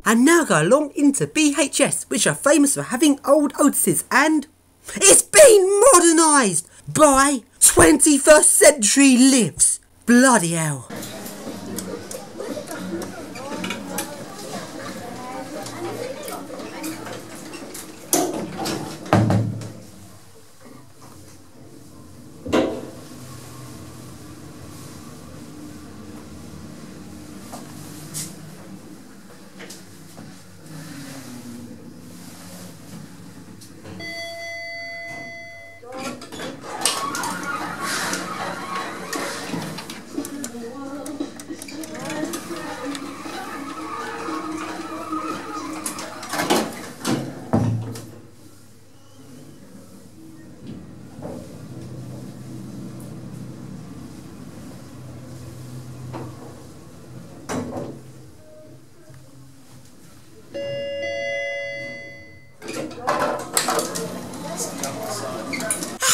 And now go along into BHS, which are famous for having old Otises, and it's been modernised by 21st century lifts. Bloody hell.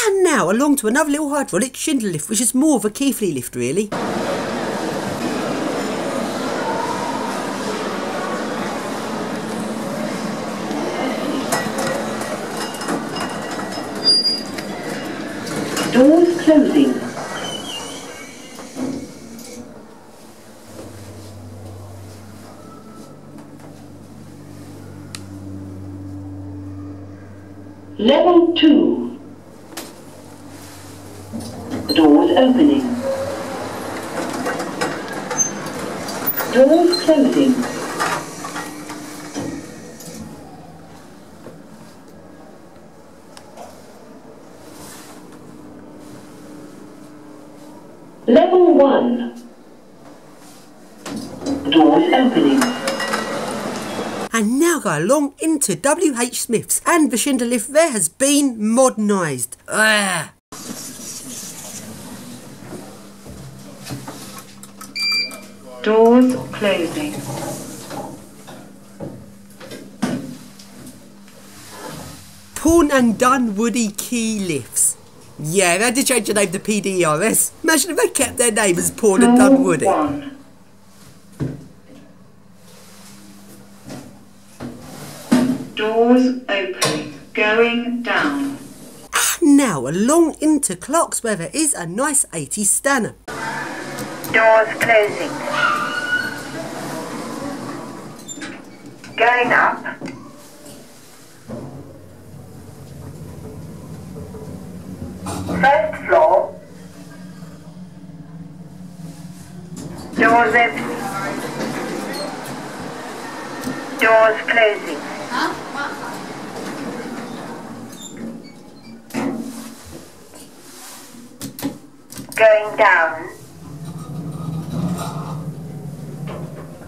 And now along to another little hydraulic Schindler lift, which is more of a Keithley lift really. Doors closing. Level 2. Doors opening. Doors closing. Level 1. Doors opening. And now go along into WH Smith's, and the Schindler lift there has been modernised. Doors closing. Pawn and Dunwoody Key lifts. Yeah, they had to change the name to PDRS. Imagine if they kept their name as Pawn and Dunwoody. 1. Doors opening, going down. And now along into Clark's, where there is a nice 80s Stanner. Doors closing. Going up. First floor. Doors opening. Doors closing. Going down.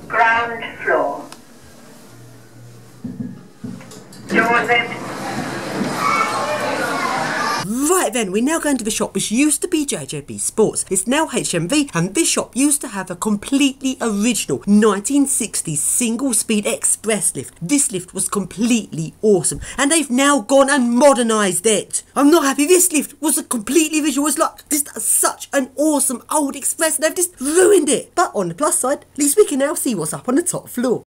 Ground floor. Doors open. Right then, we now go into the shop which used to be JJB Sports. It's now HMV, and this shop used to have a completely original 1960s single speed express lift. This lift was completely awesome, and they've now gone and modernised it. I'm not happy. This lift was a completely original. It's like, this is such an awesome old express, and they've just ruined it. But on the plus side, at least we can now see what's up on the top floor.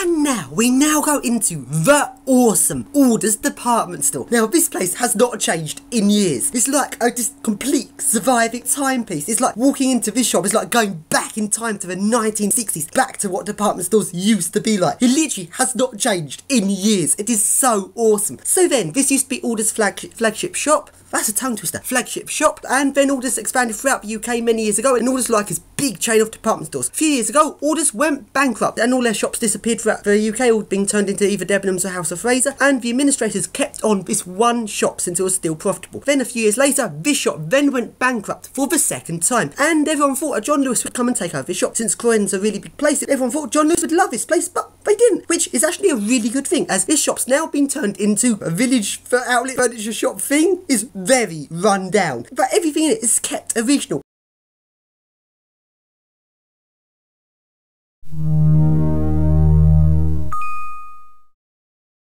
And now, we now go into the awesome Orders department store. Now, this place has not changed in years. It's like a just complete surviving timepiece. It's like walking into this shop. It's like going back in time to the 1960s, back to what department stores used to be like. It literally has not changed in years. It is so awesome. So then, this used to be Orders flagship shop. That's a tongue twister. Flagship shop. And then Orders expanded throughout the UK many years ago, and Orders like his big chain of department stores. A few years ago, Orders went bankrupt and all their shops disappeared throughout the UK, all being turned into either Debenhams or House of Fraser, and the administrators kept on this one shop since it was still profitable. Then a few years later, this shop then went bankrupt for the second time, and everyone thought a John Lewis would come and take over this shop. Since Croydon's a really big place, everyone thought John Lewis would love this place, but they didn't, which is actually a really good thing, as this shop's now been turned into a village outlet furniture shop thing. Is very run down, but everything in it is kept original.